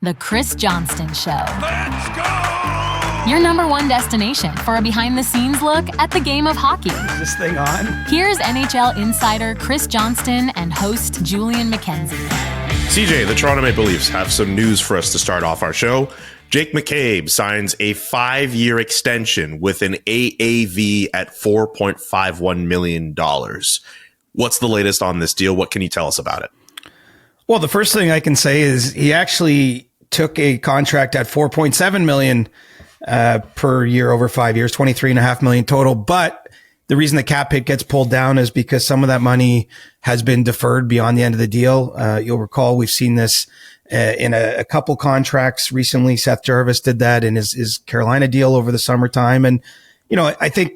The Chris Johnston Show. Let's go! Your number one destination for a behind-the-scenes look at the game of hockey. Is this thing on? Here's NHL insider Chris Johnston and host Julian McKenzie. CJ, the Toronto Maple Leafs have some news for us to start off our show. Jake McCabe signs a 5-year extension with an AAV at $4.51 million. What's the latest on this deal? What can you tell us about it? Well, the first thing I can say is he actually took a contract at $4.7 million per year over 5 years, $23.5 million total. But the reason the cap hit gets pulled down is because some of that money has been deferred beyond the end of the deal. You'll recall we've seen this in a couple contracts recently. Seth Jarvis did that in his Carolina deal over the summertime. And, you know, I think,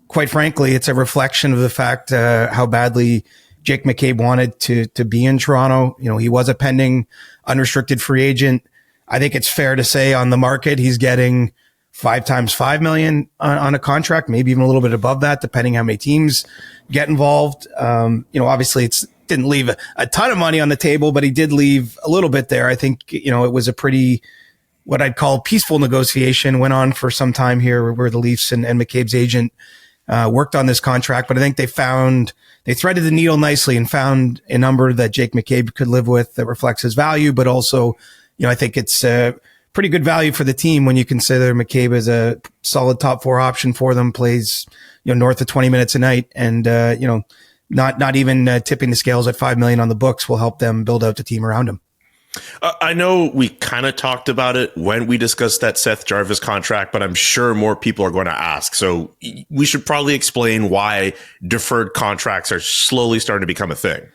quite frankly, it's a reflection of the fact how badly Jake McCabe wanted to be in Toronto. You know, he was a pending unrestricted free agent. I think it's fair to say on the market, he's getting 5 times $5 million on a contract, maybe even a little bit above that, depending how many teams get involved. You know, obviously it didn't leave a ton of money on the table, but he did leave a little bit there. I think, you know, it was a pretty, what I'd call peaceful negotiation, went on for some time here where the Leafs and McCabe's agent worked on this contract, but I think they threaded the needle nicely and found a number that Jake McCabe could live with that reflects his value, but also, you know, I think it's pretty good value for the team when you consider McCabe is a solid top 4 option for them, plays, you know, north of 20 minutes a night, and you know, not even tipping the scales at $5 million on the books will help them build out the team around him. I know we kind of talked about it when we discussed that Seth Jarvis contract, but I'm sure more people are going to ask. So we should probably explain why deferred contracts are slowly starting to become a thing.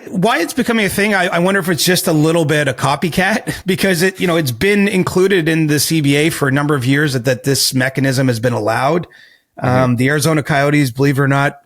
Why it's becoming a thing. I wonder if it's just a little bit a copycat, because it's been included in the CBA for a number of years that this mechanism has been allowed. Mm-hmm. The Arizona Coyotes, believe it or not,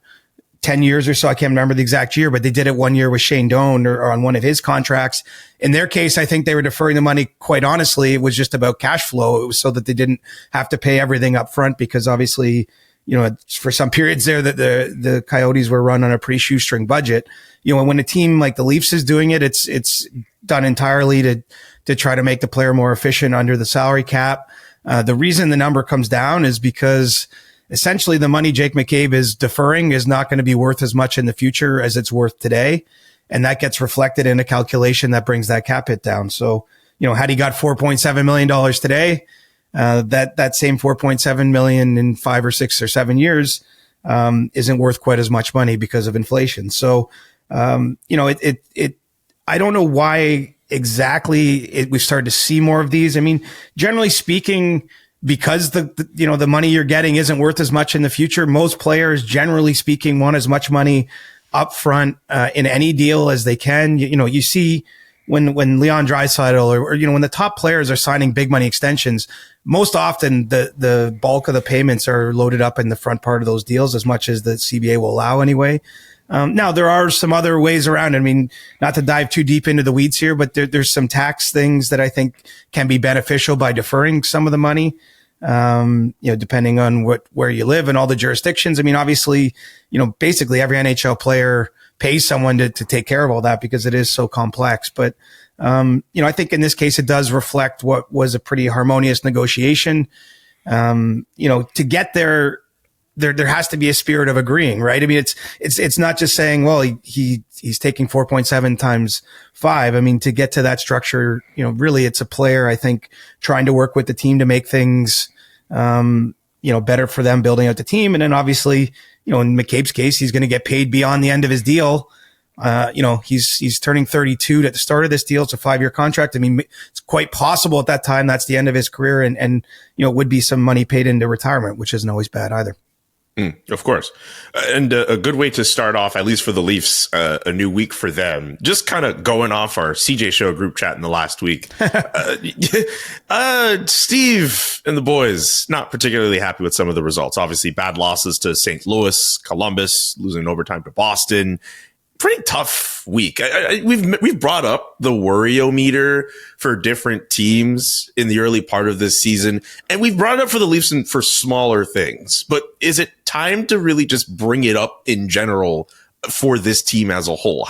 10 years or so, I can't remember the exact year, but they did it 1 year with Shane Doan or on one of his contracts. In their case, I think they were deferring the money. Quite honestly, it was just about cash flow. It was so that they didn't have to pay everything up front, because obviously, you know, for some periods there that the Coyotes were run on a pretty shoestring budget. You know, when a team like the Leafs is doing it, it's done entirely to try to make the player more efficient under the salary cap. The reason the number comes down is because essentially the money Jake McCabe is deferring is not going to be worth as much in the future as it's worth today. And that gets reflected in a calculation that brings that cap hit down. So, you know, had he got $4.7 million today, that same $4.7 million in 5 or 6 or 7 years, isn't worth quite as much money because of inflation. So, you know, I don't know why exactly we've started to see more of these. I mean, generally speaking, because the money you're getting isn't worth as much in the future, most players, generally speaking, want as much money up front in any deal as they can. You know, you see when Leon Draisaitl or you know, when the top players are signing big money extensions, most often the bulk of the payments are loaded up in the front part of those deals, as much as the CBA will allow anyway. Now, there are some other ways around. I mean, not to dive too deep into the weeds here, but there's some tax things that I think can be beneficial by deferring some of the money, you know, depending on where you live and all the jurisdictions. I mean, obviously, you know, basically every NHL player pays someone to take care of all that because it is so complex. But, you know, I think in this case, it does reflect what was a pretty harmonious negotiation. You know, to get there has to be a spirit of agreeing, right? I mean, it's not just saying, well, he's taking 4.7 times 5. I mean, to get to that structure, you know, really it's a player, I think, trying to work with the team to make things, you know, better for them, building out the team. And then obviously, you know, in McCabe's case, he's going to get paid beyond the end of his deal. You know, he's turning 32 at the start of this deal. It's a 5-year contract. I mean, it's quite possible at that time that's the end of his career, and you know, would be some money paid into retirement, which isn't always bad either. Of course. And a good way to start off, at least for the Leafs, a new week for them. Just kind of going off our CJ Show group chat in the last week. Steve and the boys, not particularly happy with some of the results. Obviously, bad losses to St. Louis, Columbus, losing in overtime to Boston. Pretty tough week. We've brought up the worry-o-meter for different teams in the early part of this season, and we've brought it up for the Leafs for smaller things. But is it time to really just bring it up in general for this team as a whole?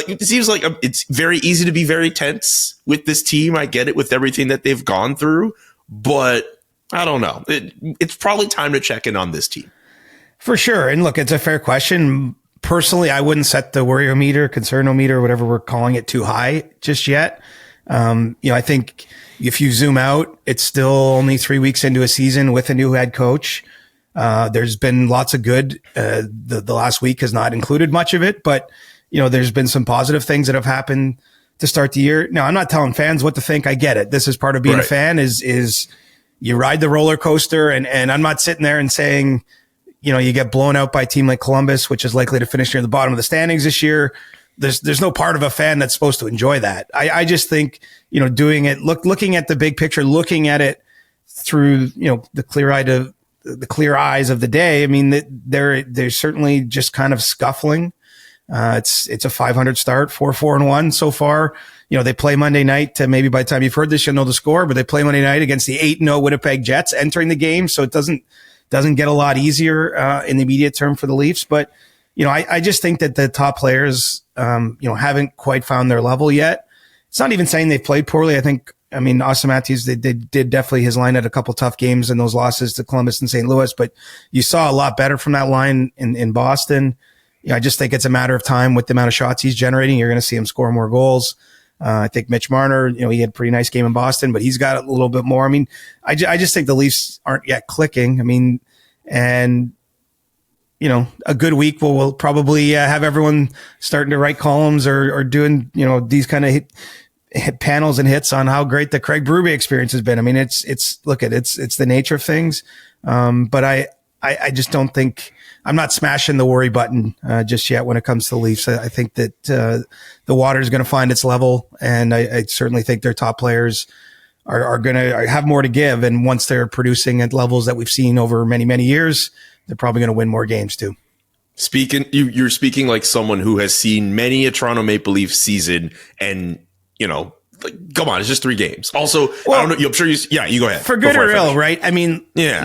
It seems like it's very easy to be very tense with this team. I get it with everything that they've gone through, but I don't know. It's probably time to check in on this team. For sure. And look, it's a fair question. Personally, I wouldn't set the worryometer, concernometer, whatever we're calling it, too high just yet. I think if you zoom out, it's still only 3 weeks into a season with a new head coach. There's been lots of good. The last week has not included much of it, but there's been some positive things that have happened to start the year. Now, I'm not telling fans what to think. I get it. This is part of being a fan is you ride the roller coaster, and I'm not sitting there and saying, you get blown out by a team like Columbus, which is likely to finish near the bottom of the standings this year. There's no part of a fan that's supposed to enjoy that. I just think, doing it, looking at the big picture, looking at it through, the clear eyes of the day. I mean, they're certainly just kind of scuffling. It's a 500 start, 4-4-1 so far. They play Monday night. Maybe by the time you've heard this, you'll know the score, but they play Monday night against the 8-0 Winnipeg Jets entering the game. So it doesn't get a lot easier, in the immediate term for the Leafs. But, I just think that the top players, haven't quite found their level yet. It's not even saying they've played poorly. Austin Matthews, they did definitely his line at a couple tough games in those losses to Columbus and St. Louis, but you saw a lot better from that line in Boston. I just think it's a matter of time with the amount of shots he's generating. You're going to see him score more goals. I think Mitch Marner, he had a pretty nice game in Boston, but he's got a little bit more. I just think the Leafs aren't yet clicking. A good week we'll probably have everyone starting to write columns or doing, these kind of hit panels and hits on how great the Craig Berube experience has been. It's the nature of things. But I just don't think I'm not smashing the worry button just yet when it comes to the Leafs. I think that the water is going to find its level, and I certainly think their top players are going to have more to give. And once they're producing at levels that we've seen over many, many years, they're probably going to win more games too. You're speaking like someone who has seen many a Toronto Maple Leafs season, and come on, it's just 3 games. Also, I don't know. I'm sure you go ahead. For good or ill, right?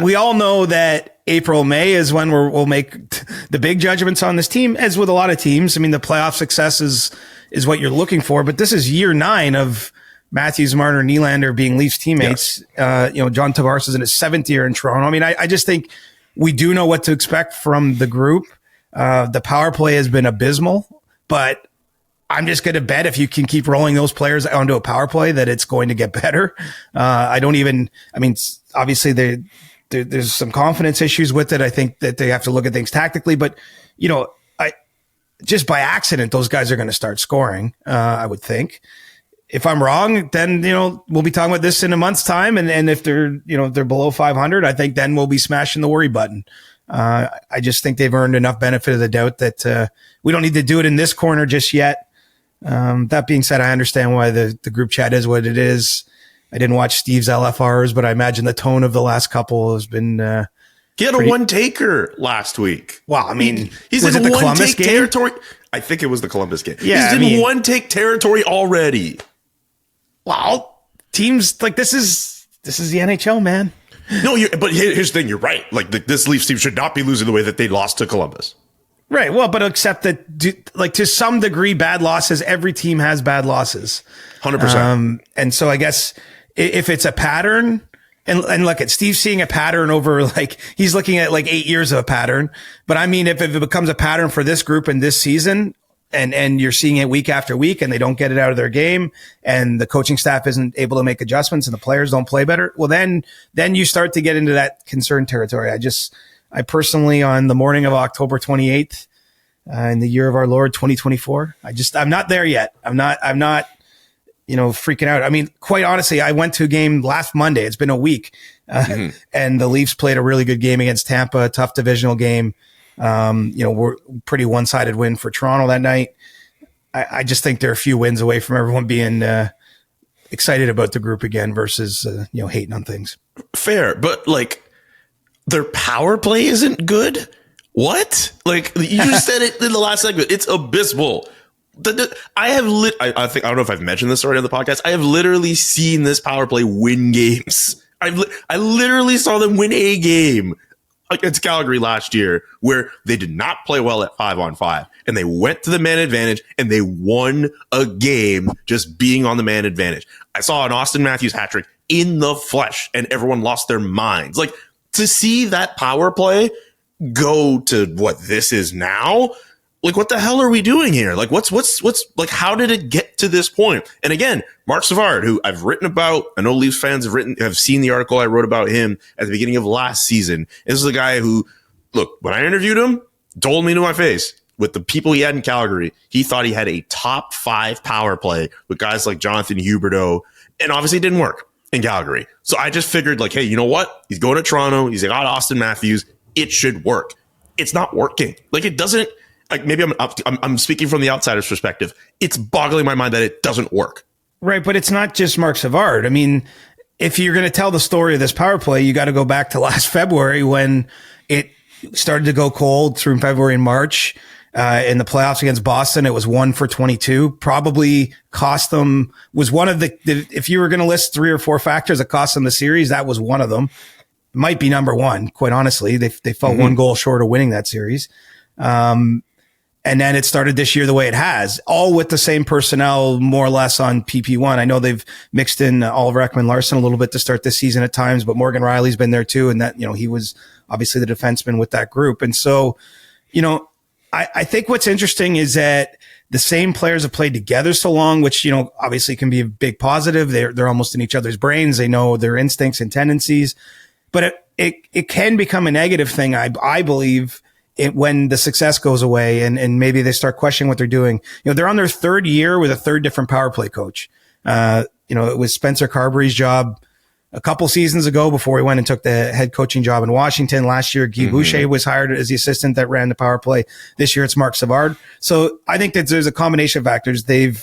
We all know that April, May is when we'll make the big judgments on this team, as with a lot of teams. The playoff success is what you're looking for, but this is year 9 of Matthews, Marner, Nylander being Leafs teammates. Yes. John Tavares is in his 7th year in Toronto. I just think we do know what to expect from the group. The power play has been abysmal, but I'm just going to bet if you can keep rolling those players onto a power play that it's going to get better. Obviously there's some confidence issues with it. I think that they have to look at things tactically, but just by accident, those guys are going to start scoring. I would think. If I'm wrong, then, we'll be talking about this in a month's time. And if they're below 500, I think then we'll be smashing the worry button. I just think they've earned enough benefit of the doubt that we don't need to do it in this corner just yet. That being said, I understand why the group chat is what it is. I didn't watch Steve's LFRs, but I imagine the tone of the last couple has been, he had a one-taker last week. Wow. He's in the one-take territory. I think it was the Columbus game. Yeah, he's in one-take territory already. Wow. Teams like this is the NHL, man. No, but here's the thing. You're right. This Leafs team should not be losing the way that they lost to Columbus. Right. Well, but except that, to some degree, bad losses. Every team has bad losses. 100%. And so I guess if it's a pattern, and look at Steve seeing a pattern over he's looking at 8 years of a pattern. But if it becomes a pattern for this group in this season, and you're seeing it week after week, and they don't get it out of their game, and the coaching staff isn't able to make adjustments, and the players don't play better, well, then you start to get into that concern territory. I personally, on the morning of October 28th, in the year of our Lord 2024, I'm not there yet. I'm not freaking out. Quite honestly, I went to a game last Monday. It's been a week, and the Leafs played a really good game against Tampa, a tough divisional game. We're pretty one-sided win for Toronto that night. I just think they're a few wins away from everyone being excited about the group again versus hating on things. Fair, but their power play isn't good. What? You just said it in the last segment. It's abysmal. I don't know if I've mentioned this already on the podcast. I have literally seen this power play win games. I literally saw them win a game against Calgary last year where they did not play well at 5-on-5 and they went to the man advantage and they won a game just being on the man advantage. I saw an Austin Matthews hat trick in the flesh and everyone lost their minds. Like, to see that power play go to what this is now, like, what the hell are we doing here? Like, what's like, how did it get to this point? And again, Marc Savard, who I've written about, I know Leafs fans have seen the article I wrote about him at the beginning of last season. This is a guy who, look, when I interviewed him, told me to my face, with the people he had in Calgary, he thought he had a top 5 power play with guys like Jonathan Huberdeau, and obviously it didn't work in Calgary. So I just figured, like, hey, you know what? He's going to Toronto. He's got Austin Matthews. It should work. It's not working. Like, it doesn't. Like, maybe I'm speaking from the outsider's perspective. It's boggling my mind that it doesn't work. Right, but it's not just Marc Savard. I mean, if you're going to tell the story of this power play, you got to go back to last February when it started to go cold through February and March. In the playoffs against Boston, it was 1 for 22. Probably cost them, was one of the if you were going to list 3 or 4 factors that cost them the series, that was one of them. Might be number one, quite honestly. They fell 1 goal short of winning that series. And then it started this year the way it has, all with the same personnel, more or less on PP1. I know they've mixed in Oliver Ekman-Larsson a little bit to start this season at times, but Morgan Riley's been there too. And that, he was obviously the defenseman with that group. And so, I think what's interesting is that the same players have played together so long, which, obviously can be a big positive. They're almost in each other's brains. They know their instincts and tendencies, but it can become a negative thing. I believe, when the success goes away and maybe they start questioning what they're doing. They're on their 3rd year with a 3rd different power play coach. It was Spencer Carberry's job a couple seasons ago before he went and took the head coaching job in Washington. Last year, Guy Boucher was hired as the assistant that ran the power play. This year, it's Marc Savard. So I think that there's a combination of factors. They've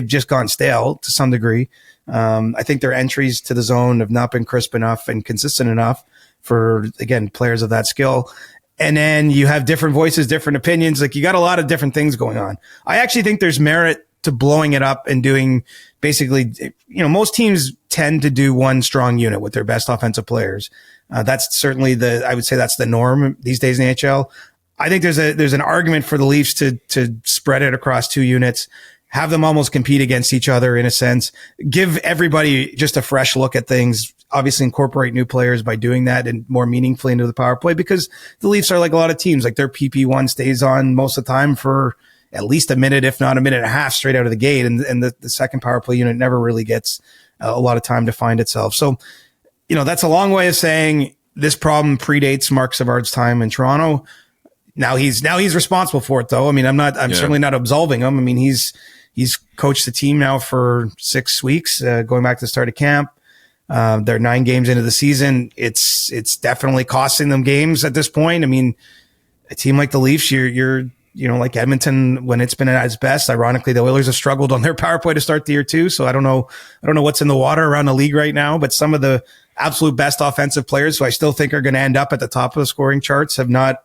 just gone stale to some degree. I think their entries to the zone have not been crisp enough and consistent enough for, again, players of that skill. And then you have different voices, different opinions. Like, you got a lot of different things going on. I actually think there's merit to blowing it up and doing basically, most teams tend to do one strong unit with their best offensive players. That's certainly I would say that's the norm these days in the NHL. I think there's an argument for the Leafs to spread it across 2 units, have them almost compete against each other in a sense, give everybody just a fresh look at things, obviously incorporate new players by doing that and more meaningfully into the power play, because the Leafs are like a lot of teams, like their PP1 stays on most of the time for at least a minute, if not a minute and a half straight out of the gate. And the second power play unit never really gets a lot of time to find itself. So, that's a long way of saying this problem predates Marc Savard's time in Toronto. Now he's responsible for it though. I mean, I'm certainly not absolving him. I mean, he's coached the team now for 6 weeks, going back to the start of camp. They're 9 games into the season. It's definitely costing them games at this point. I mean, a team like the Leafs, you're like Edmonton when it's been at its best. Ironically, the Oilers have struggled on their power play to start the year too. So I don't know what's in the water around the league right now, but some of the absolute best offensive players who I still think are going to end up at the top of the scoring charts have not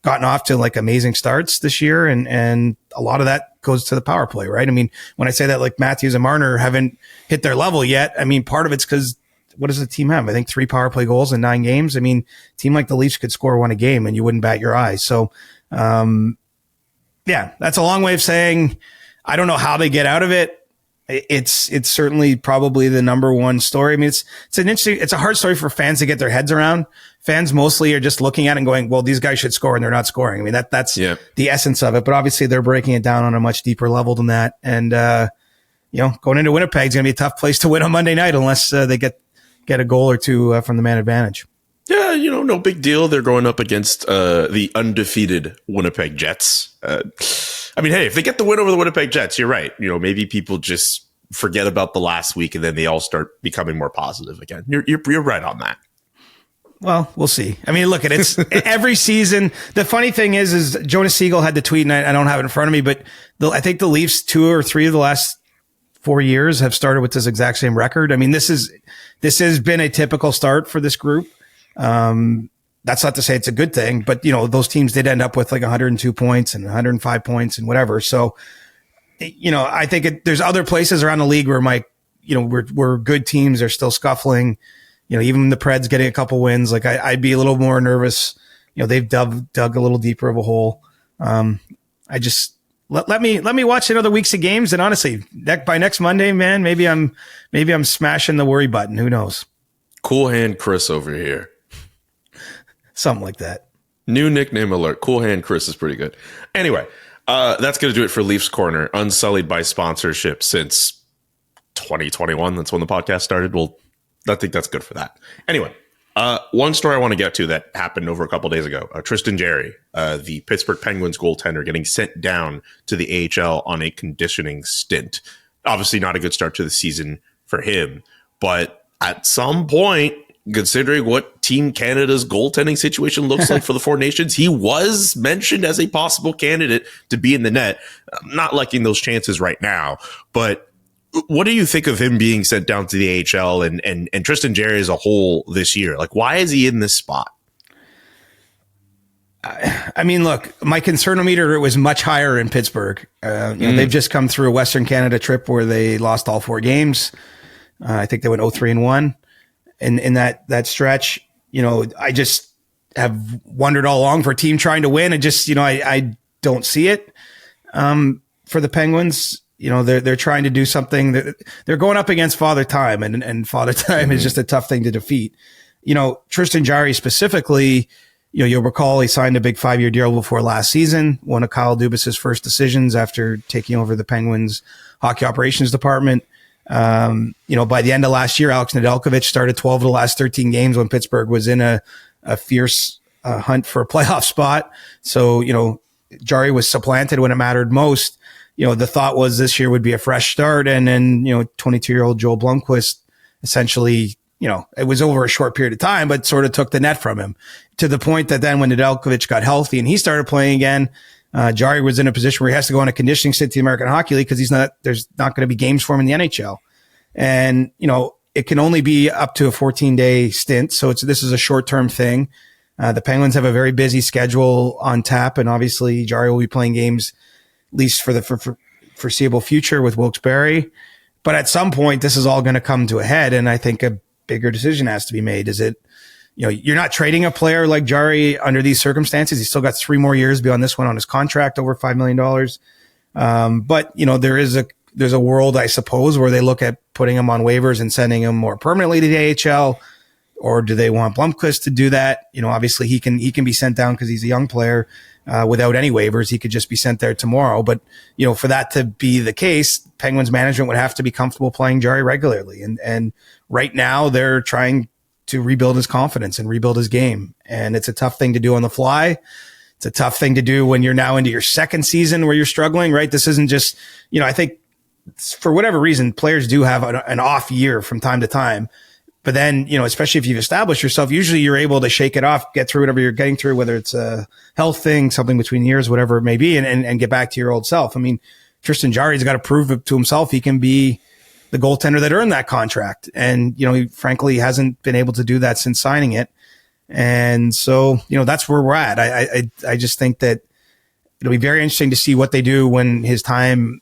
gotten off to like amazing starts this year. And a lot of that goes to the power play, right? I mean, when I say that, like Matthews and Marner haven't hit their level yet, I mean, part of it's because what does the team have? I think 3 power play goals in 9 games. I mean, a team like the Leafs could score 1 a game and you wouldn't bat your eyes. So, yeah, that's a long way of saying I don't know how they get out of it. It's certainly probably the number one story. I mean, it's a hard story for fans to get their heads around. Fans mostly are just looking at it and going, well, these guys should score and they're not scoring. I mean, that's the essence of it. But obviously they're breaking it down on a much deeper level than that. And, going into Winnipeg is going to be a tough place to win on Monday night unless they get a goal or 2 from the man advantage. Yeah, no big deal. They're going up against the undefeated Winnipeg Jets. I mean, hey, if they get the win over the Winnipeg Jets, you're right. Maybe people just forget about the last week and then they all start becoming more positive again. You're right on that. Well, we'll see. I mean, look at it's every season. The funny thing is Jonas Siegel had the tweet, and I don't have it in front of me, but I think the Leafs 2 or 3 of the last 4 years have started with this exact same record. I mean, this has been a typical start for this group. That's not to say it's a good thing, but those teams did end up with like 102 points and 105 points and whatever. So, I think there's other places around the league where where good teams are still scuffling. even the Preds getting a couple wins, like I'd be a little more nervous. They've dug a little deeper of a hole. I just let me watch another weeks of games, and honestly, by next Monday, man, maybe I'm smashing the worry button. Who knows? Cool Hand Chris over here. Something like that. New nickname alert. Cool Hand Chris is pretty good. Anyway, that's going to do it for Leafs Corner, unsullied by sponsorship since 2021. That's when the podcast started. Well, I think that's good for that. Anyway, one story I want to get to that happened over a couple days ago. Tristan Jarry, the Pittsburgh Penguins goaltender, getting sent down to the AHL on a conditioning stint. Obviously not a good start to the season for him, but at some point, considering what Team Canada's goaltending situation looks like for the Four Nations, he was mentioned as a possible candidate to be in the net. I'm not liking those chances right now, but what do you think of him being sent down to the AHL and Tristan Jarry as a whole this year? Like, why is he in this spot? I mean, look, my concernometer was much higher in Pittsburgh. They've just come through a Western Canada trip where they lost all 4 games. I think they went 0-3-1 in that stretch. I just have wondered all along for a team trying to win, and just, I don't see it for the Penguins. They're trying to do something that they're going up against Father Time, and Father Time is just a tough thing to defeat. Tristan Jarry specifically, you'll recall he signed a big 5-year deal before last season, one of Kyle Dubas's first decisions after taking over the Penguins hockey operations department. By the end of last year, Alex Nedeljkovic started 12 of the last 13 games when Pittsburgh was in a fierce hunt for a playoff spot. So, Jarry was supplanted when it mattered most. The thought was this year would be a fresh start. And then, 22-year-old Joel Blomqvist essentially, it was over a short period of time, but sort of took the net from him, to the point that then when Nedeljkovic got healthy and he started playing again, Jarry was in a position where he has to go on a conditioning stint to the American Hockey League because there's not going to be games for him in the NHL. And, it can only be up to a 14-day stint. So this is a short-term thing. The Penguins have a very busy schedule on tap, and obviously Jarry will be playing games at least for the foreseeable future with Wilkes-Barre. But at some point, this is all going to come to a head, and I think a bigger decision has to be made. Is it, you're not trading a player like Jarry under these circumstances. He's still got 3 more years beyond this one on his contract, over $5 million. But, there's a world, I suppose, where they look at putting him on waivers and sending him more permanently to the AHL, or do they want Blomqvist to do that? Obviously he can be sent down because he's a young player without any waivers. He could just be sent there tomorrow. But, for that to be the case, Penguins management would have to be comfortable playing Jarry regularly. And right now they're trying to rebuild his confidence and rebuild his game. And it's a tough thing to do on the fly. It's a tough thing to do when you're now into your second season where you're struggling, right? This isn't just, I think for whatever reason, players do have an off year from time to time. But then, especially if you've established yourself, usually you're able to shake it off, get through whatever you're getting through, whether it's a health thing, something between years, whatever it may be, and get back to your old self. I mean, Tristan Jarry's got to prove it to himself he can be the goaltender that earned that contract. And, he frankly hasn't been able to do that since signing it. And so, that's where we're at. I just think that it'll be very interesting to see what they do when his time,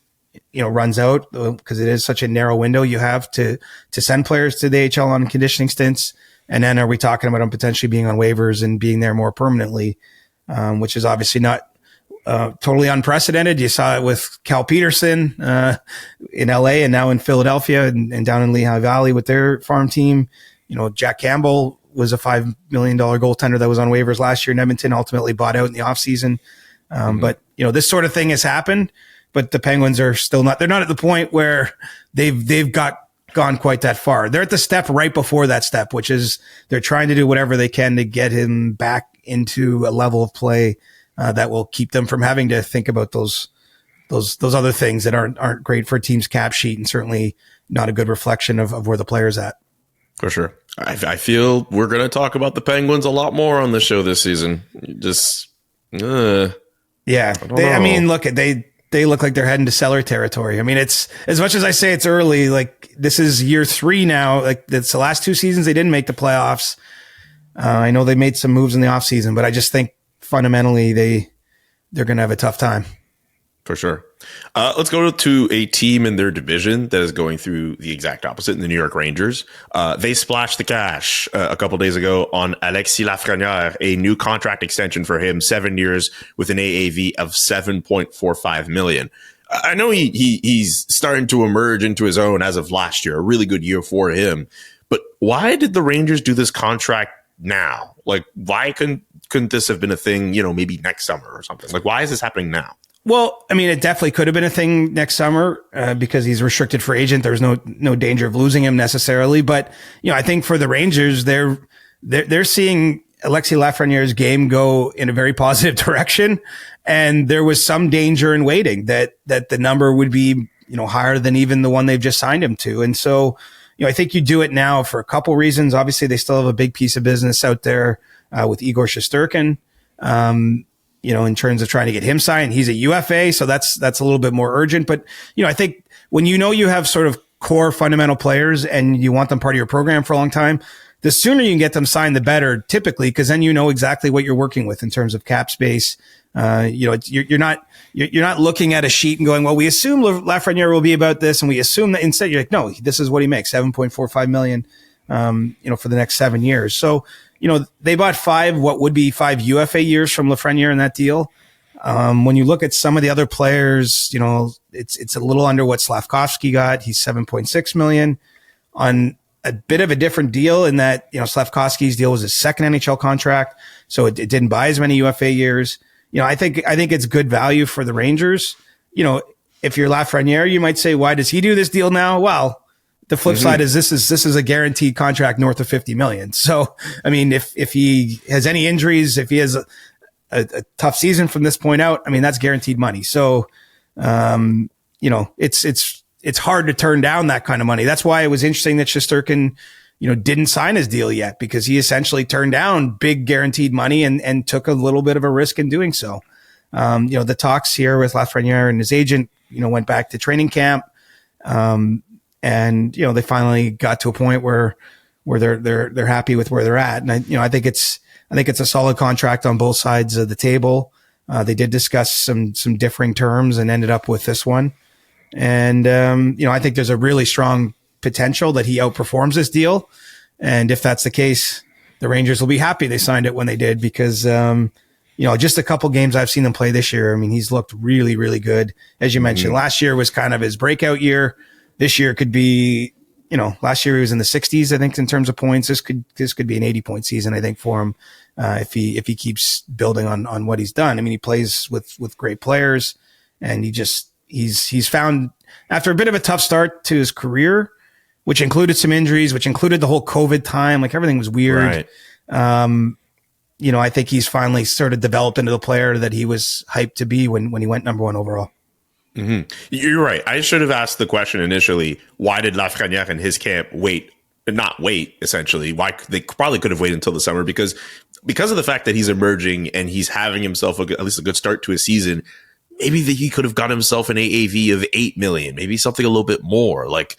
runs out, because it is such a narrow window you have to send players to the AHL on conditioning stints. And then are we talking about him potentially being on waivers and being there more permanently, which is obviously not totally unprecedented. You saw it with Cal Peterson in LA and now in Philadelphia and down in Lehigh Valley with their farm team. Jack Campbell was a $5 million goaltender that was on waivers last year in Edmonton, ultimately bought out in the offseason. But, this sort of thing has happened, but the Penguins are still they're not at the point where they've gone quite that far. They're at the step right before that step, which is they're trying to do whatever they can to get him back into a level of play that will keep them from having to think about those other things that aren't great for a team's cap sheet, and certainly not a good reflection of where the player's at. For sure. I feel we're going to talk about the Penguins a lot more on the show this season. Yeah. I mean, look, they look like they're heading to cellar territory. I mean, it's as much as I say it's early, like this is year 3 now. Like it's the last 2 seasons they didn't make the playoffs. I know they made some moves in the offseason, but I just think fundamentally they're going to have a tough time. For sure. Let's go to a team in their division that is going through the exact opposite in the New York Rangers. They splashed the cash a couple days ago on Alexis Lafreniere, a new contract extension for him, 7 years with an AAV of $7.45 million. I know he's starting to emerge into his own as of last year, a really good year for him. But why did the Rangers do this contract now? Like, why couldn't this have been a thing, maybe next summer or something? Like, why is this happening now? Well, I mean, it definitely could have been a thing next summer because he's restricted free agent. There's no danger of losing him necessarily. But, I think for the Rangers, they're seeing Alexis Lafreniere's game go in a very positive direction. And there was some danger in waiting that the number would be, higher than even the one they've just signed him to. And so, I think you do it now for a couple reasons. Obviously, they still have a big piece of business out there with Igor Shesterkin, in terms of trying to get him signed. He's a UFA, so that's a little bit more urgent. But, I think when you have sort of core fundamental players and you want them part of your program for a long time, the sooner you can get them signed, the better, typically, because then you know exactly what you're working with in terms of cap space. You're not looking at a sheet and going, well, we assume Lafreniere will be about this, and we assume that instead you're like, no, this is what he makes, $7.45 million, for the next 7 years. So, they bought what would be 5 UFA years from Lafreniere in that deal. When you look at some of the other players, it's a little under what Slavkovsky got. He's $7.6 million on a bit of a different deal in that, Slavkovsky's deal was his second NHL contract. So it didn't buy as many UFA years. I think it's good value for the Rangers. If you're Lafreniere, you might say, why does he do this deal now? Well, the flip side is this is a guaranteed contract north of $50 million. So, I mean, if he has any injuries, if he has a tough season from this point out, I mean, that's guaranteed money. So, it's hard to turn down that kind of money. That's why it was interesting that Shesterkin, didn't sign his deal yet, because he essentially turned down big guaranteed money and took a little bit of a risk in doing so. The talks here with Lafreniere and his agent, went back to training camp. And they finally got to a point where they're happy with where they're at. And I think it's a solid contract on both sides of the table. They did discuss some differing terms and ended up with this one. And, I think there's a really strong potential that he outperforms this deal. And if that's the case, the Rangers will be happy they signed it when they did, because, just a couple games I've seen them play this year. I mean, he's looked really, really good. As you mentioned, last year was kind of his breakout year. This year could be, last year he was in the 60s, I think, in terms of points. This could be an 80-point season, I think, for him, if he keeps building on what he's done. I mean, he plays with great players, and he's found, after a bit of a tough start to his career, which included some injuries, which included the whole COVID time, like everything was weird. Right. I think he's finally sort of developed into the player that he was hyped to be when he went number 1 overall. Mm-hmm. You're right. I should have asked the question initially, why did Lafreniere and his camp not wait, essentially? Why they probably could have waited until the summer, because of the fact that he's emerging and he's having himself at least a good start to his season. Maybe he could have got himself an AAV of $8 million, maybe something a little bit more. Like,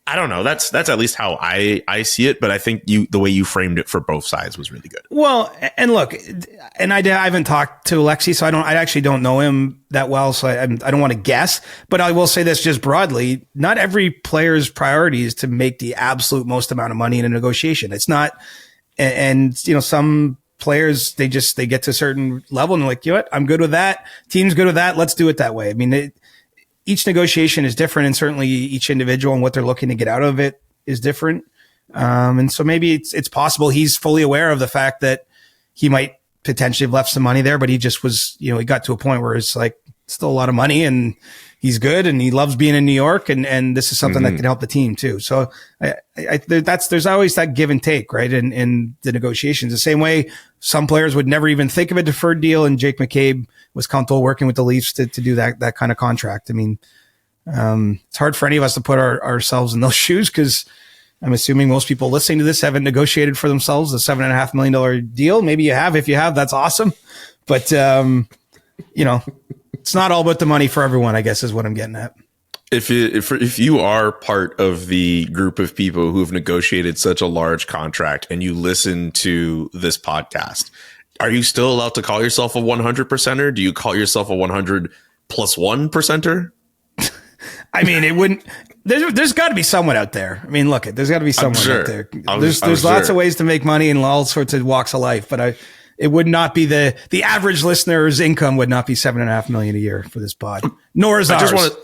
I don't know. That's at least how I see it. But I think the way you framed it for both sides was really good. Well, and look, and I haven't talked to Alexis, so I actually don't know him that well. So I don't want to guess, but I will say this just broadly. Not every player's priority is to make the absolute most amount of money in a negotiation. It's not. And some players, they get to a certain level and they're like, I'm good with that. Team's good with that. Let's do it that way. I mean, each negotiation is different, and certainly each individual and what they're looking to get out of it is different. And so maybe it's possible he's fully aware of the fact that he might potentially have left some money there, but he just was, he got to a point where it's like still a lot of money and he's good and he loves being in New York, and this is something that can help the team too. So there's always that give and take, right? In the negotiations, the same way some players would never even think of a deferred deal, and Jake McCabe was comfortable working with the Leafs to do that kind of contract. I mean, it's hard for any of us to put ourselves in those shoes, because I'm assuming most people listening to this haven't negotiated for themselves a $7.5 million deal. Maybe you have. If you have, that's awesome. But, it's not all about the money for everyone, I guess, is what I'm getting at. If you are part of the group of people who have negotiated such a large contract and you listen to this podcast, are you still allowed to call yourself a 100%er? Do you call yourself a 100 +1 percenter. I mean, it wouldn't. There's got to be someone out there. I mean, look, there's got to be someone out there. There's lots of ways to make money in all sorts of walks of life, but it would not be the average listener's income would not be $7.5 million a year for this pod, nor is ours.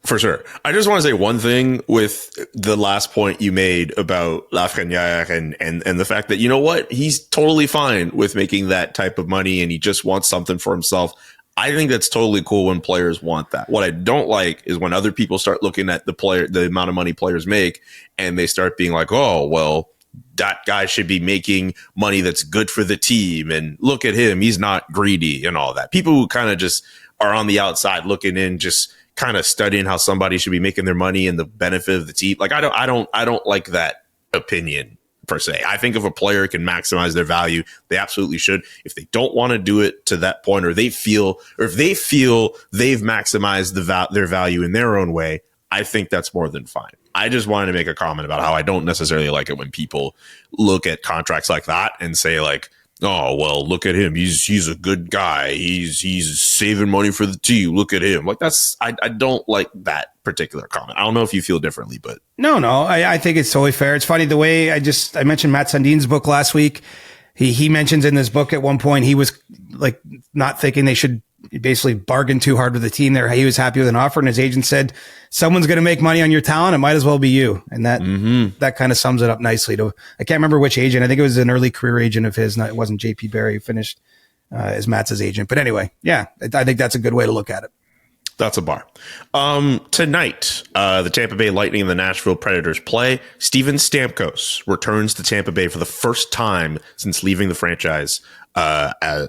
For sure. I just want to say one thing with the last point you made about Lafreniere and the fact that, you know what, he's totally fine with making that type of money and he just wants something for himself. I think that's totally cool when players want that. What I don't like is when other people start looking at the amount of money players make and they start being like, oh, well, that guy should be making money that's good for the team. And look at him. He's not greedy and all that. People who kind of just are on the outside looking in, just kind of studying how somebody should be making their money and the benefit of the team. Like, I don't like that opinion per se. I think if a player can maximize their value, they absolutely should. If they don't want to do it to that point, or if they feel they've maximized their value in their own way, I think that's more than fine. I just wanted to make a comment about how I don't necessarily like it when people look at contracts like that and say like, oh, well, look at him. He's a good guy. He's saving money for the team. Look at him. Like I don't like that particular comment. I don't know if you feel differently, but no, I think it's totally fair. It's funny the way I mentioned Matt Sundin's book last week. He mentions in this book at one point, he was like not thinking they should basically bargain too hard with the team there. He was happy with an offer and his agent said, someone's going to make money on your talent. It might as well be you. And that kind of sums it up nicely. I can't remember which agent. I think it was an early career agent of his. It wasn't JP Barry who finished as Matt's agent. But anyway, yeah, I think that's a good way to look at it. That's a bar. Tonight, the Tampa Bay Lightning and the Nashville Predators play. Steven Stamkos returns to Tampa Bay for the first time since leaving the franchise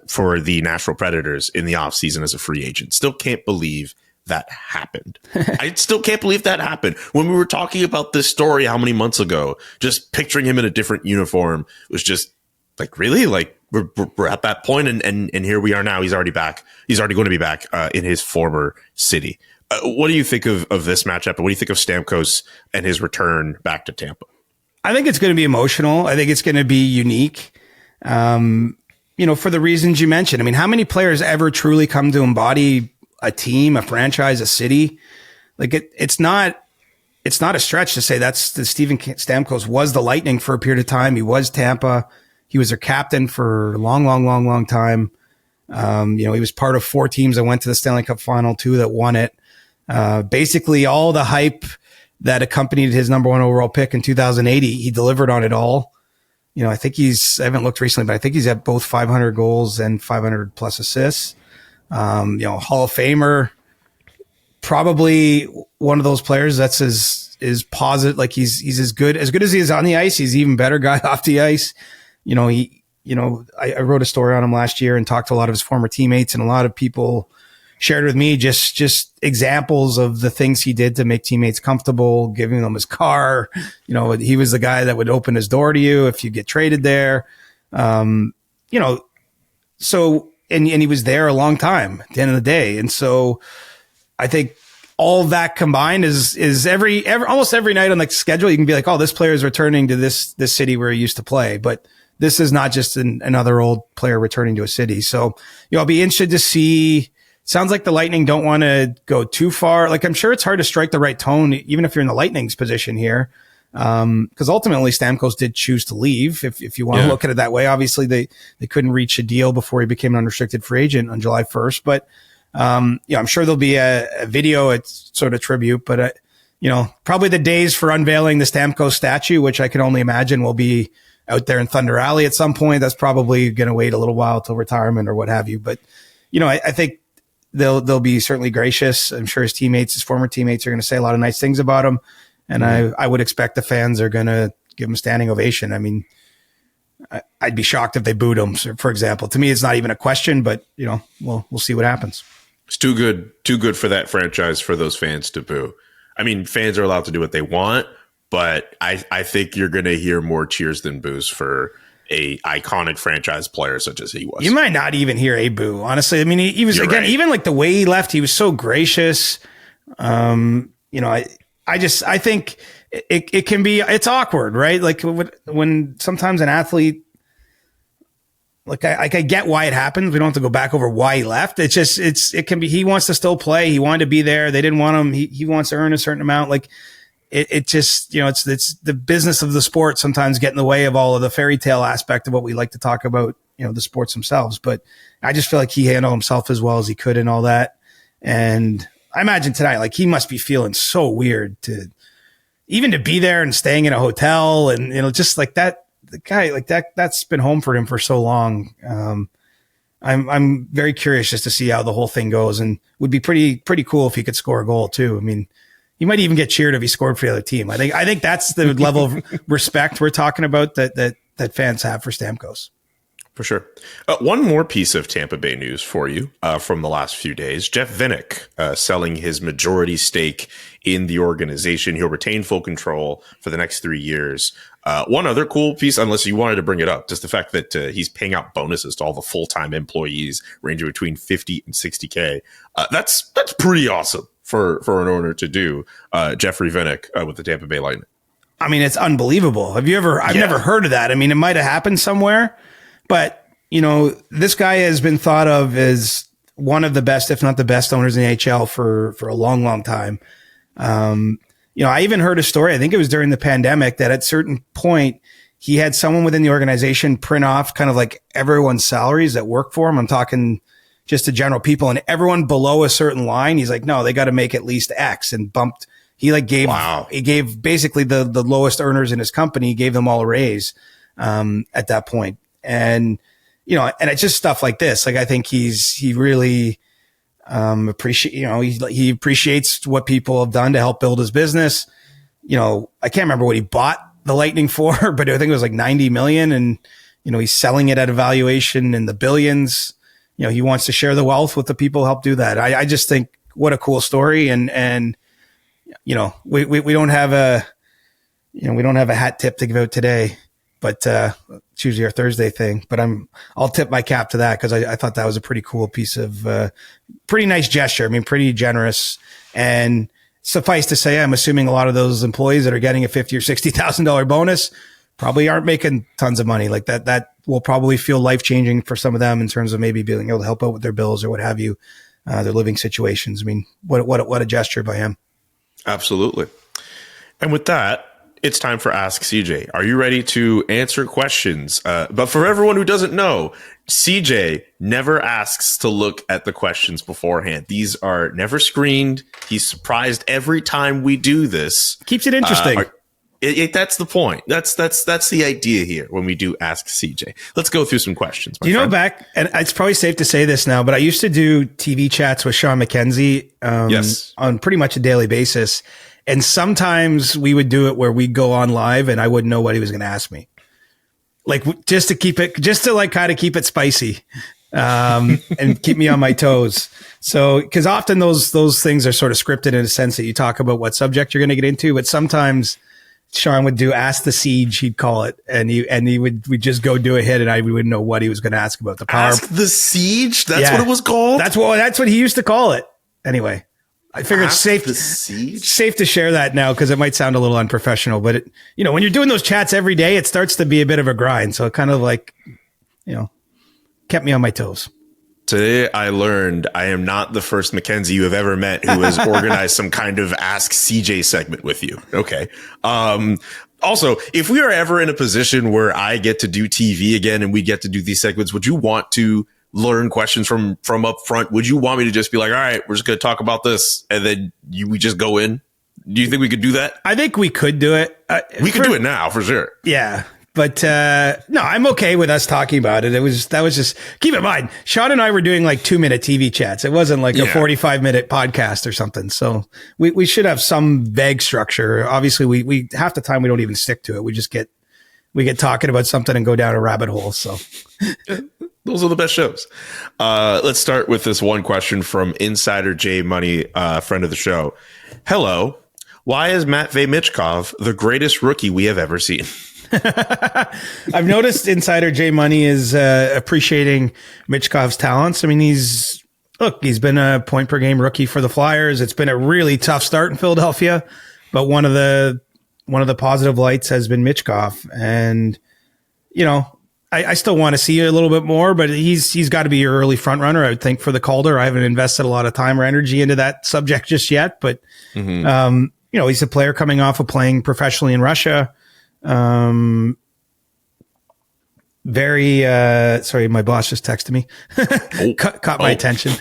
for the Nashville Predators in the offseason as a free agent. Still can't believe that happened. I still can't believe that happened. When we were talking about this story how many months ago, just picturing him in a different uniform was just like, really? Like, we're at that point, and here we are now. He's already back. He's already going to be back in his former city. What do you think of this matchup? And what do you think of Stamkos and his return back to Tampa? I think it's going to be emotional. I think it's going to be unique. For the reasons you mentioned. I mean, how many players ever truly come to embody a team, a franchise, a city? Like it's not a stretch to say that's the Steven Stamkos was the Lightning for a period of time. He was Tampa. He was their captain for a long time. He was part of 4 teams that went to the Stanley Cup final, 2 that won it. Basically all the hype that accompanied his number 1 overall pick in 2080, he delivered on it all. I think I haven't looked recently, but I think he's at both 500 goals and 500 plus assists. Hall of Famer, probably one of those players that's is positive. Like he's as good as he is on the ice. He's an even better guy off the ice. I wrote a story on him last year and talked to a lot of his former teammates, and a lot of people shared with me just examples of the things he did to make teammates comfortable, giving them his car. He was the guy that would open his door to you if you get traded there. And he was there a long time at the end of the day. And so I think all that combined is almost every night on the schedule, you can be like, oh, this player is returning to this city where he used to play. But this is not just another old player returning to a city. So, I'll be interested to see. Sounds like the Lightning don't want to go too far. Like, I'm sure it's hard to strike the right tone, even if you're in the Lightning's position here. Because ultimately Stamkos did choose to leave. If you want to look at it that way, obviously they couldn't reach a deal before he became an unrestricted free agent on July 1st. But, I'm sure there'll be a video, it's sort of tribute, but, probably the days for unveiling the Stamkos statue, which I can only imagine will be out there in Thunder Alley at some point. That's probably going to wait a little while till retirement or what have you. But, I think they'll be certainly gracious. I'm sure his former teammates are going to say a lot of nice things about him. And I would expect the fans are going to give him a standing ovation. I mean, I'd be shocked if they booed him, for example. To me, it's not even a question, but we'll see what happens. It's too good for that franchise, for those fans to boo. I mean, fans are allowed to do what they want, but I think you're going to hear more cheers than boos for a iconic franchise player such as he was. You might not even hear a boo, honestly. I mean, he was, again, right. Even like the way he left, he was so gracious. I think it can be, it's awkward, right? Like when sometimes an athlete, I get why it happens. We don't have to go back over why he left. It's just, it can be, he wants to still play. He wanted to be there. They didn't want him. He wants to earn a certain amount. Like it just, it's the business of the sport sometimes get in the way of all of the fairy tale aspect of what we like to talk about, the sports themselves. But I just feel like he handled himself as well as he could and all that. And I imagine tonight, like he must be feeling so weird to be there and staying in a hotel and, just like that. The guy like that's been home for him for so long. I'm very curious just to see how the whole thing goes, and would be pretty cool if he could score a goal too. I mean, he might even get cheered if he scored for the other team. I think that's the level of respect we're talking about that fans have for Stamkos. For sure. One more piece of Tampa Bay news for you from the last few days. Jeff Vinik selling his majority stake in the organization. He'll retain full control for the next 3 years. One other cool piece, unless you wanted to bring it up, just the fact that he's paying out bonuses to all the full-time employees ranging between 50 and 60K. That's pretty awesome for an owner to do, Jeffrey Vinik with the Tampa Bay Lightning. I mean, it's unbelievable. I've never heard of that. I mean, it might have happened somewhere, but this guy has been thought of as one of the best, if not the best owners in the NHL for a long, long time. I even heard a story, I think it was during the pandemic, that at a certain point he had someone within the organization print off kind of like everyone's salaries that work for him. I'm talking just to general people, and everyone below a certain line, he's like, no, they got to make at least X, and bumped. He gave basically the lowest earners in his company, he gave them all a raise, at that point. And, and it's just stuff like this. Like, I think he really, he appreciates what people have done to help build his business. I can't remember what he bought the Lightning for, but I think it was like 90 million, and, he's selling it at a valuation in the billions. He wants to share the wealth with the people who help do that. I just think what a cool story. And, we don't have a hat tip to give out today, but, it's usually our Thursday thing, but I'll tip my cap to that, because I thought that was a pretty cool piece of pretty nice gesture. I mean, pretty generous. And suffice to say, I'm assuming a lot of those employees that are getting a $50,000 or $60,000 bonus probably aren't making tons of money. Like that will probably feel life-changing for some of them in terms of maybe being able to help out with their bills or what have you, their living situations. I mean, what a gesture by him. Absolutely. And with that, it's time for Ask CJ. Are you ready to answer questions? But for everyone who doesn't know, CJ never asks to look at the questions beforehand. These are never screened. He's surprised every time we do this. Keeps it interesting. That's the point. That's the idea here when we do Ask CJ. Let's go through some questions. Do you know back, and it's probably safe to say this now, but I used to do TV chats with Sean McKenzie on pretty much a daily basis. And sometimes we would do it where we'd go on live and I wouldn't know what he was going to ask me. Like just to kind of keep it spicy, and keep me on my toes. So, cause often those things are sort of scripted in a sense that you talk about what subject you're going to get into, but sometimes Sean would do Ask the Siege, he'd call it. And we'd just go do a hit and we wouldn't know what he was going to ask about the power. Ask the Siege? That's what it was called? That's what he used to call it. Anyway. I figured it's safe to share that now, because it might sound a little unprofessional, but when you're doing those chats every day, it starts to be a bit of a grind. So it kind of like, kept me on my toes. Today I learned I am not the first McKenzie you have ever met who has organized some kind of Ask CJ segment with you. Okay. Also, if we are ever in a position where I get to do TV again and we get to do these segments, would you want to learn questions from up front? Would you want me to just be like, all right, we're just going to talk about this, and then we just go in? Do you think we could do that? I think we could do it. We could do it now for sure. Yeah. But no, I'm okay with us talking about it. That was just, keep in mind, Sean and I were doing like 2-minute TV chats. It wasn't like a 45-minute podcast or something. So we should have some vague structure. Obviously, we half the time we don't even stick to it. We get talking about something and go down a rabbit hole. So those are the best shows. Let's start with this one question from Insider J Money, friend of the show. Hello. Why is Matvei Michkov the greatest rookie we have ever seen? I've noticed Insider J Money is appreciating Michkov's talents. I mean, he's been a point per game rookie for the Flyers. It's been a really tough start in Philadelphia, but one of the positive lights has been Michkov. And, I still want to see a little bit more, but he's got to be your early front runner, I would think, for the Calder. I haven't invested a lot of time or energy into that subject just yet, but he's a player coming off of playing professionally in Russia. Very sorry, my boss just texted me. Caught my attention.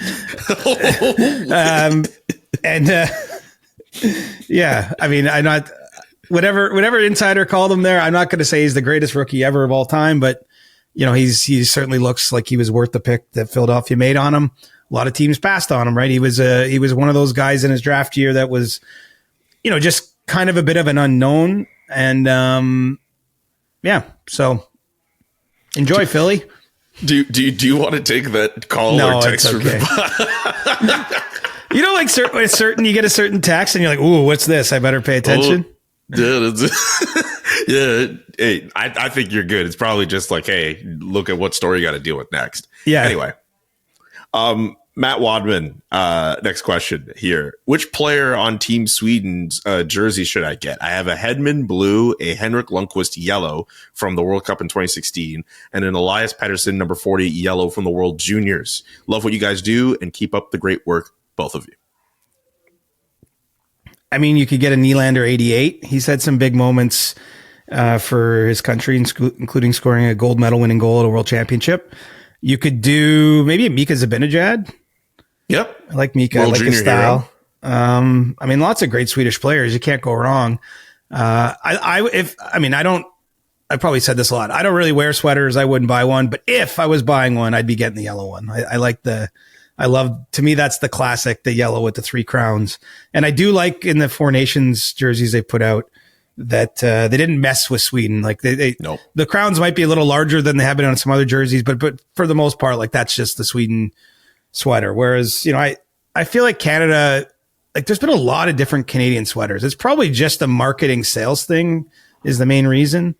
Yeah, I mean, I'm not whatever insider called him there. I'm not going to say he's the greatest rookie ever of all time, but he certainly looks like he was worth the pick that Philadelphia made on him. A lot of teams passed on him, right? He was one of those guys in his draft year that was, just kind of a bit of an unknown, and so enjoy Philly. Do you want to take that call or text from me? Like certain you get a certain text and you're like, ooh, what's this? I better pay attention. Yeah, Hey, I think you're good. It's probably just like, hey, look at what story you got to deal with next. Yeah. Anyway, Matt Wadman, next question here. Which player on Team Sweden's jersey should I get? I have a Hedman blue, a Henrik Lundqvist yellow from the World Cup in 2016, and an Elias Pettersson number 40 yellow from the World Juniors. Love what you guys do and keep up the great work, both of you. I mean, you could get a Nylander 88. He's had some big moments for his country, including scoring a gold medal winning goal at a world championship. You could do maybe a Mika Zibanejad. Yep. I like Mika. I like his style. I mean, lots of great Swedish players. You can't go wrong. I probably said this a lot. I don't really wear sweaters. I wouldn't buy one, but if I was buying one, I'd be getting the yellow one. To me, that's the classic, the yellow with the 3 crowns. And I do like in the Four Nations jerseys they put out that they didn't mess with Sweden. Like nope. The crowns might be a little larger than they have been on some other jerseys, but for the most part, like that's just the Sweden sweater. Whereas, I feel like Canada, like there's been a lot of different Canadian sweaters. It's probably just a marketing sales thing is the main reason.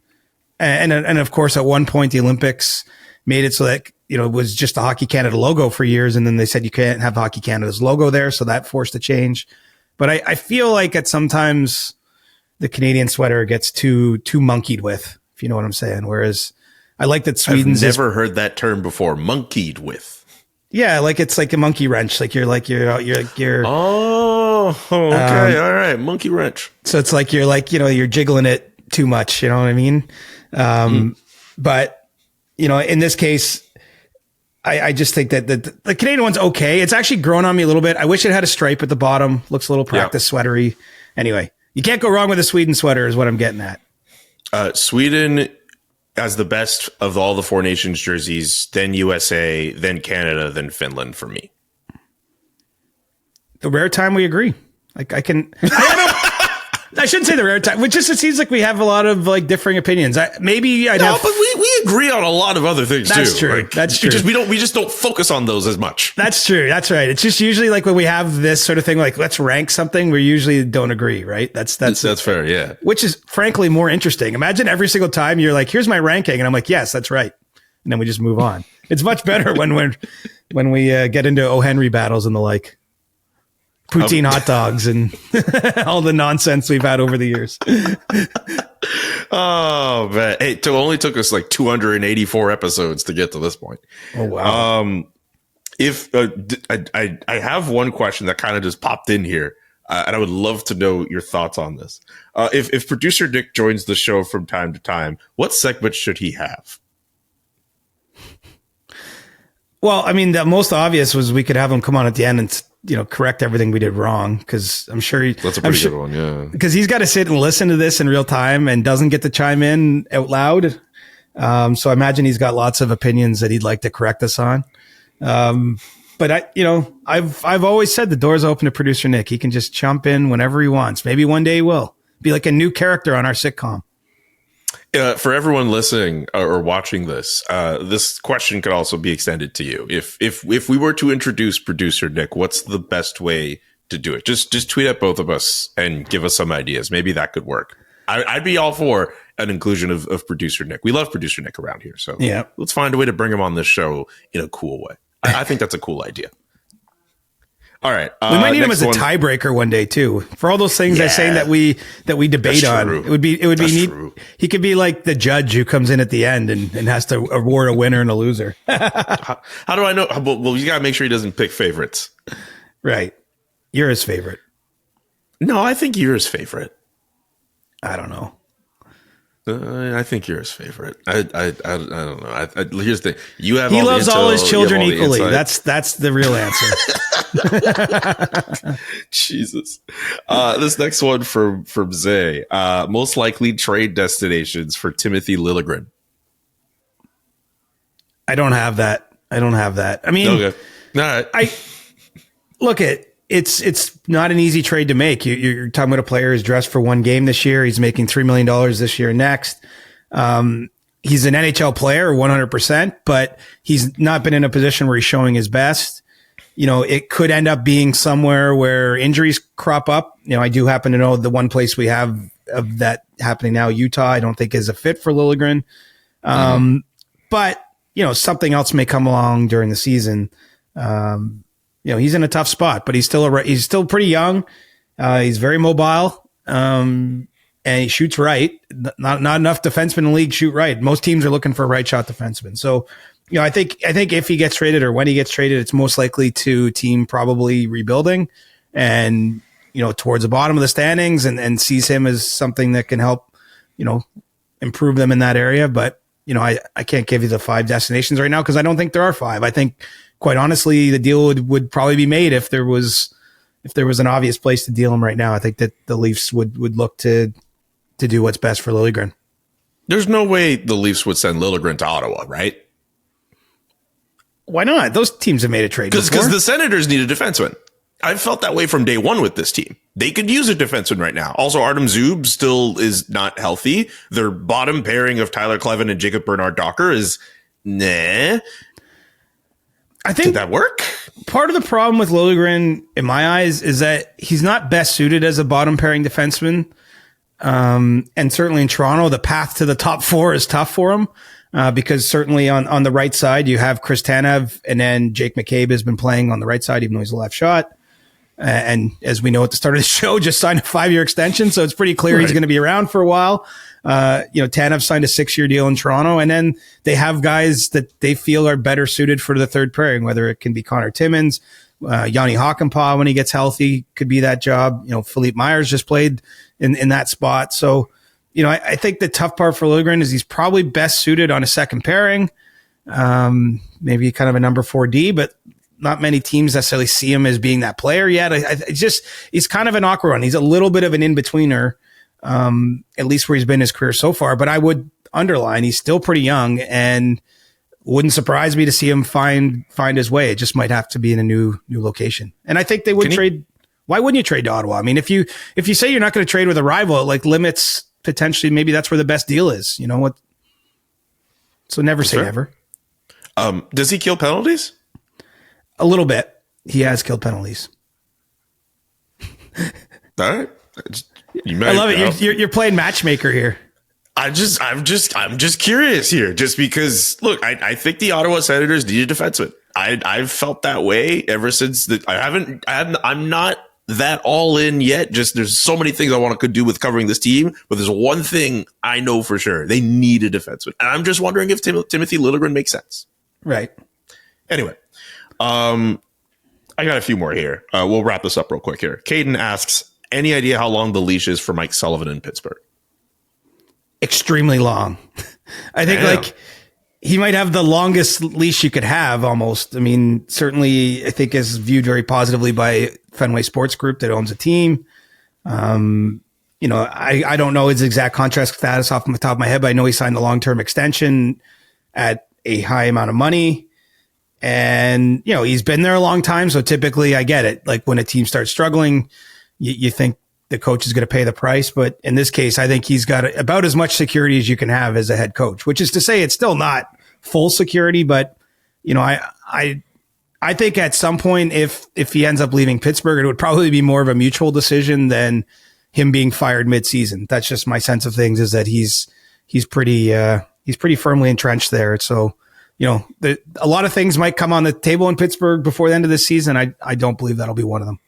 And of course, at one point, the Olympics made it so that, it was just the Hockey Canada logo for years. And then they said you can't have Hockey Canada's logo there. So that forced a change. But I feel like at sometimes the Canadian sweater gets too monkeyed with, if you know what I'm saying. Whereas I like that Sweden's. I've never heard that term before. Monkeyed with. Yeah, like it's like a monkey wrench. Like you're. Oh, okay, all right, monkey wrench. So it's like you're jiggling it too much. You know what I mean? But in this case, I just think that the Canadian one's okay. It's actually grown on me a little bit. I wish it had a stripe at the bottom. Looks a little practice sweatery. Anyway, you can't go wrong with a Sweden sweater is what I'm getting at. Sweden has the best of all the Four Nations jerseys, then USA, then Canada, then Finland for me. The rare time we agree. Like I shouldn't say the rare time. It seems like we have a lot of like differing opinions. But we agree on a lot of other things too. That's true. That's true. We just don't focus on those as much. That's true. That's right. It's just usually like when we have this sort of thing, like let's rank something, we usually don't agree, right? That's fair. Yeah. Which is frankly more interesting. Imagine every single time you're like, here's my ranking. And I'm like, yes, that's right. And then we just move on. It's much better when we get into O. Henry battles and the like. Poutine hot dogs and all the nonsense we've had over the years. Oh, man. Hey, it only took us like 284 episodes to get to this point. Oh, wow. If I have one question that kind of just popped in here, and I would love to know your thoughts on this. If producer Nick joins the show from time to time, what segment should he have? Well, I mean, the most obvious was we could have him come on at the end and correct everything we did wrong, because I'm sure that's a pretty good one, yeah. Because he's got to sit and listen to this in real time and doesn't get to chime in out loud. So I imagine he's got lots of opinions that he'd like to correct us on. But I've always said the door's open to producer Nick. He can just jump in whenever he wants. Maybe one day he will be like a new character on our sitcom. For everyone listening or watching this, this question could also be extended to you. If we were to introduce producer Nick, what's the best way to do it? Just tweet at both of us and give us some ideas. Maybe that could work. I'd be all for an inclusion of producer Nick. We love producer Nick around here, so yeah, let's find a way to bring him on this show in a cool way. I think that's a cool idea. All right. We might need him as a next one. tiebreaker one day too. For all those things I'm saying that we debate That's on, true. it would be That's neat. true. He could be like the judge who comes in at the end and has to award a winner and a loser. How do I know? Well, you got to make sure he doesn't pick favorites. Right. You're his favorite. No, I think you're his favorite. I don't know. I think you're his favorite. I don't know. Here's the thing. You have He all the loves intel, all his children you have all the equally. insight. That's the real answer. Jesus. This next one from Zay. Most likely trade destinations for Timothy Liljegren. I don't have that. I mean, Okay. All right. It's not an easy trade to make. You're talking about a player who's dressed for one game this year. He's making $3 million this year. Next, he's an NHL player 100%, but he's not been in a position where he's showing his best. You know, it could end up being somewhere where injuries crop up. You know, I do happen to know the one place we have of that happening now, Utah, I don't think is a fit for Liljegren. But, you know, something else may come along during the season. You know, he's in a tough spot, but he's still pretty young. He's very mobile, and he shoots right. Not enough defensemen in the league shoot right. Most teams are looking for a right shot defenseman. So, you know, I think if he gets traded or when he gets traded, it's most likely to a team probably rebuilding and, you know, towards the bottom of the standings and sees him as something that can help, you know, improve them in that area. But, you know, I can't give you the 5 destinations right now because I don't think there are 5. I think, quite honestly, the deal would probably be made if there was an obvious place to deal him right now. I think that the Leafs would look to do what's best for Liljegren. There's no way the Leafs would send Liljegren to Ottawa, right? Why not? Those teams have made a trade before. Because the Senators need a defenseman. I've felt that way from day one with this team. They could use a defenseman right now. Also, Artem Zub still is not healthy. Their bottom pairing of Tyler Kleven and Jacob Bernard-Docker is nah. I think Did that work? part of the problem with Liljegren, in my eyes, is that he's not best suited as a bottom pairing defenseman. And certainly in Toronto, the path to the top 4 is tough for him. Because certainly on the right side, you have Chris Tanev, and then Jake McCabe has been playing on the right side, even though he's a left shot. And as we know at the start of the show, just signed a 5-year extension. So it's pretty clear he's going to be around for a while. You know, Tanev signed a 6-year deal in Toronto, and then they have guys that they feel are better suited for the third pairing, whether it can be Connor Timmins, Yanni Hakanpää when he gets healthy could be that job. You know, Philippe Myers just played in that spot. So, you know, I think the tough part for Liljegren is he's probably best suited on a second pairing, maybe kind of a number 4D, but not many teams necessarily see him as being that player yet. He's kind of an awkward one. He's a little bit of an in-betweener, at least where he's been in his career so far. But I would underline he's still pretty young, and wouldn't surprise me to see him find his way. It just might have to be in a new location. And I think they would trade. Why wouldn't you trade to Ottawa? I mean, if you say you're not going to trade with a rival, it like limits potentially. Maybe that's where the best deal is. You know what? So never say never. Does he kill penalties? A little bit. He has killed penalties. All right. I love it. You're playing matchmaker here. I'm just curious here, just because look, I think the Ottawa Senators need a defenseman. I've felt that way ever since I'm not that all in yet. Just there's so many things I want to do with covering this team, but there's one thing I know for sure. They need a defenseman. And I'm just wondering if Timothy Liljegren makes sense. Right. Anyway, I got a few more here. We'll wrap this up real quick here. Caden asks, any idea how long the leash is for Mike Sullivan in Pittsburgh? Extremely long. I think like he might have the longest leash you could have almost. I mean, certainly I think is viewed very positively by Fenway Sports Group that owns a team. You know, I don't know his exact contract status off the top of my head, but I know he signed a long-term extension at a high amount of money. And, you know, he's been there a long time. So typically I get it. Like when a team starts struggling, you think the coach is going to pay the price. But in this case, I think he's got about as much security as you can have as a head coach, which is to say it's still not full security. But, you know, I think at some point, if he ends up leaving Pittsburgh, it would probably be more of a mutual decision than him being fired mid-season. That's just my sense of things, is that he's pretty firmly entrenched there. So, a lot of things might come on the table in Pittsburgh before the end of the season. I don't believe that'll be one of them.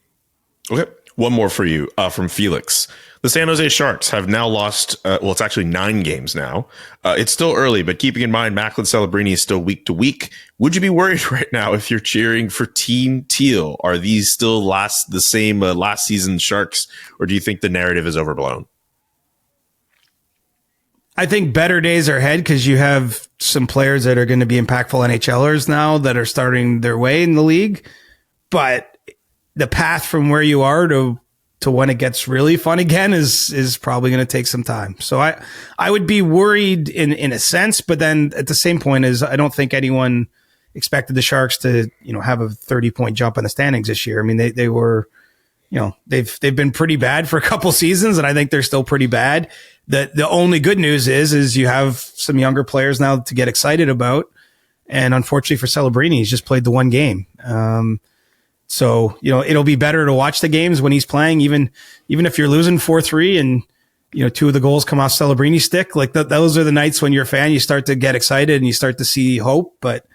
Okay. One more for you from Felix. The San Jose Sharks have now lost, it's actually 9 games now. It's still early, but keeping in mind Macklin Celebrini is still week to week. Would you be worried right now if you're cheering for Team Teal? Are these still the same last season Sharks, or do you think the narrative is overblown? I think better days are ahead because you have some players that are going to be impactful NHLers now that are starting their way in the league. But the path from where you are to when it gets really fun again is probably going to take some time. So I would be worried in a sense, but then at the same point is I don't think anyone expected the Sharks to, have a 30-point jump in the standings this year. I mean, they were, they've been pretty bad for a couple seasons, and I think they're still pretty bad. The only good news is you have some younger players now to get excited about. And unfortunately for Celebrini, he's just played the one game. So, it'll be better to watch the games when he's playing, even if you're losing 4-3 and, 2 of the goals come off Celebrini's stick. Like those are the nights when you're a fan, you start to get excited and you start to see hope. But,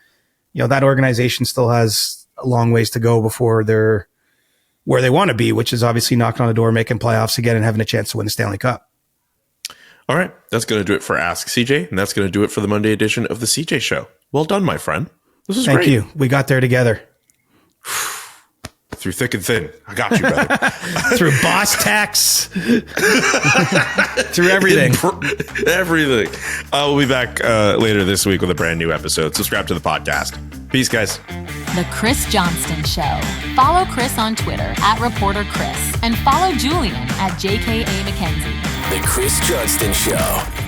that organization still has a long ways to go before they're where they want to be, which is obviously knocking on the door, making playoffs again and having a chance to win the Stanley Cup. All right. That's going to do it for Ask CJ. And that's going to do it for the Monday edition of the CJ Show. Well done, my friend. This is great. Thank you. We got there together. Through thick and thin. I got you, brother. Through boss tax. Through everything. Everything. We'll be back later this week with a brand new episode. Subscribe to the podcast. Peace, guys. The Chris Johnston Show. Follow Chris on Twitter @ReporterChris and follow Julian @JKA McKenzie. The Chris Johnston Show.